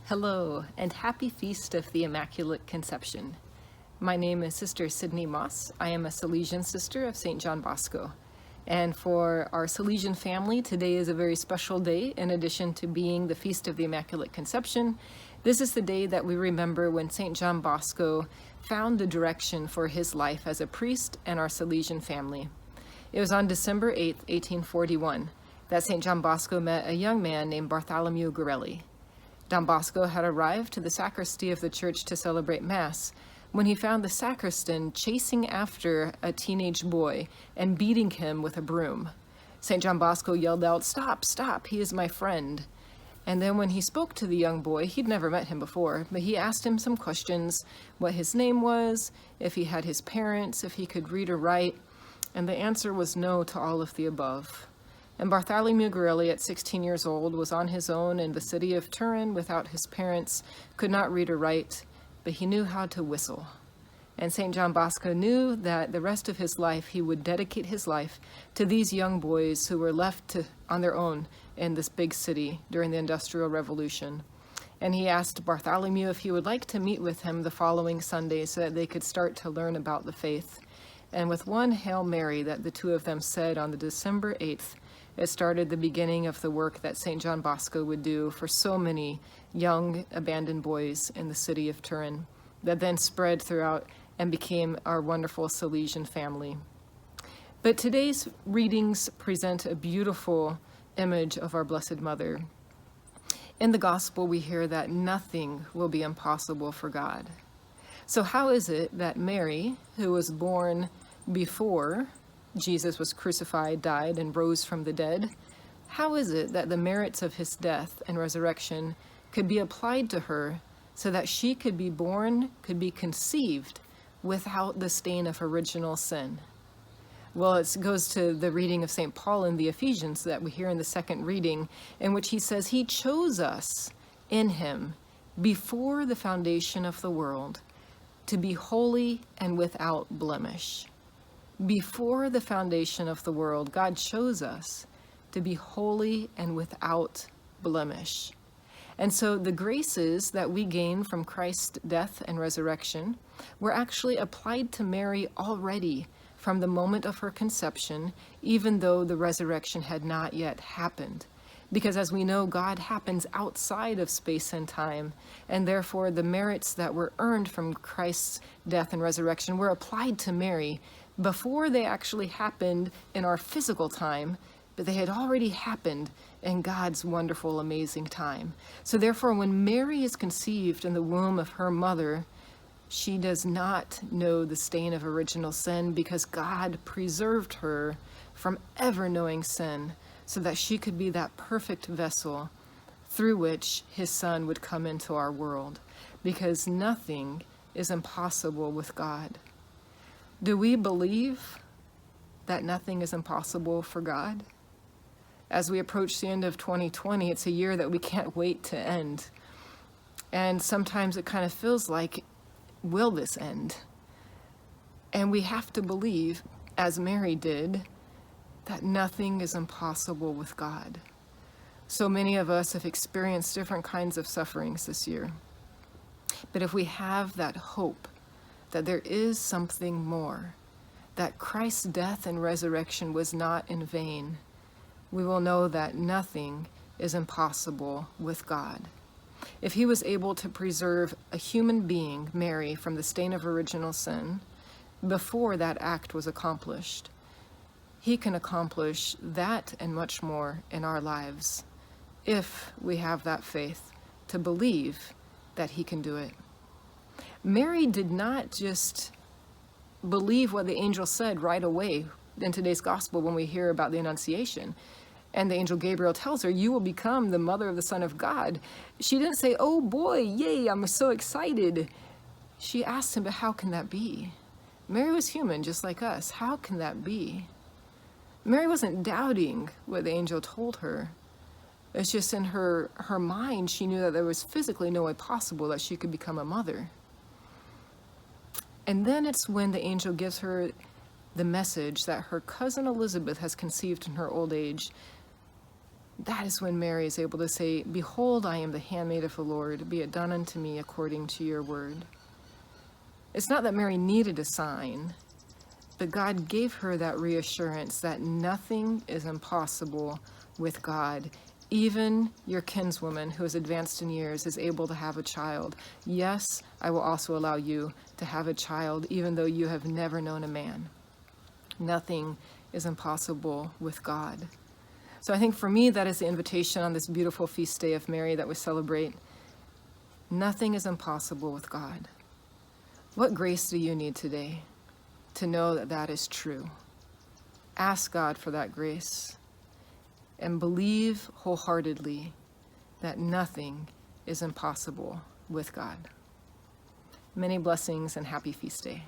Hello, and happy feast of the Immaculate Conception. My name is Sister Sydney Moss. I am a Salesian sister of St. John Bosco. And for our Salesian family, today is a very special day. In addition to being the Feast of the Immaculate Conception, this is the day that we remember when St. John Bosco found the direction for his life as a priest and our Salesian family. It was on December 8th, 1841, that St. John Bosco met a young man named Bartholomew Gorelli. Don Bosco had arrived to the sacristy of the church to celebrate Mass when he found the sacristan chasing after a teenage boy and beating him with a broom. St. John Bosco yelled out, "Stop, stop, he is my friend." And then when he spoke to the young boy, he'd never met him before, but he asked him some questions, what his name was, if he had his parents, if he could read or write, and the answer was no to all of the above. And Bartholomew Gorelli, at 16 years old, was on his own in the city of Turin without his parents, could not read or write, but he knew how to whistle. And St. John Bosco knew that the rest of his life he would dedicate his life to these young boys who were left on their own in this big city during the Industrial Revolution. And he asked Bartholomew if he would like to meet with him the following Sunday so that they could start to learn about the faith. And with one Hail Mary that the two of them said on the December 8th, it started the beginning of the work that St. John Bosco would do for so many young abandoned boys in the city of Turin that then spread throughout and became our wonderful Salesian family. But today's readings present a beautiful image of our Blessed Mother. In the Gospel, we hear that nothing will be impossible for God. So how is it that Mary, who was born before Jesus was crucified, died, and rose from the dead, how is it that the merits of his death and resurrection could be applied to her so that she could be born, could be conceived without the stain of original sin? Well, it goes to the reading of St. Paul in the Ephesians that we hear in the second reading, in which he says, "He chose us in him before the foundation of the world to be holy and without blemish." Before the foundation of the world, God chose us to be holy and without blemish. And so the graces that we gain from Christ's death and resurrection were actually applied to Mary already from the moment of her conception, even though the resurrection had not yet happened. Because as we know, God happens outside of space and time, and therefore the merits that were earned from Christ's death and resurrection were applied to Mary before they actually happened in our physical time, but they had already happened in God's wonderful, amazing time. So therefore, when Mary is conceived in the womb of her mother, she does not know the stain of original sin because God preserved her from ever knowing sin so that she could be that perfect vessel through which his Son would come into our world, because nothing is impossible with God. Do we believe that nothing is impossible for God? As we approach the end of 2020, it's a year that we can't wait to end. And sometimes it kind of feels like, will this end? And we have to believe, as Mary did, that nothing is impossible with God. So many of us have experienced different kinds of sufferings this year. But if we have that hope that there is something more, that Christ's death and resurrection was not in vain, we will know that nothing is impossible with God. If he was able to preserve a human being, Mary, from the stain of original sin before that act was accomplished, he can accomplish that and much more in our lives if we have that faith to believe that he can do it. Mary did not just believe what the angel said right away in today's gospel when we hear about the Annunciation. And the angel Gabriel tells her, "You will become the mother of the Son of God." She didn't say, "Oh boy, yay, I'm so excited." She asked him, "But how can that be?" Mary was human just like us. How can that be? Mary wasn't doubting what the angel told her. It's just in her mind, she knew that there was physically no way possible that she could become a mother. And then it's when the angel gives her the message that her cousin Elizabeth has conceived in her old age, that is when Mary is able to say, "Behold, I am the handmaid of the Lord. Be it done unto me according to your word." It's not that Mary needed a sign, but God gave her that reassurance that nothing is impossible with God. Even your kinswoman who is advanced in years is able to have a child. Yes, I will also allow you to have a child, even though you have never known a man. Nothing is impossible with God. So I think for me, that is the invitation on this beautiful feast day of Mary that we celebrate. Nothing is impossible with God. What grace do you need today to know that that is true? Ask God for that grace and believe wholeheartedly that nothing is impossible with God. Many blessings and happy feast day.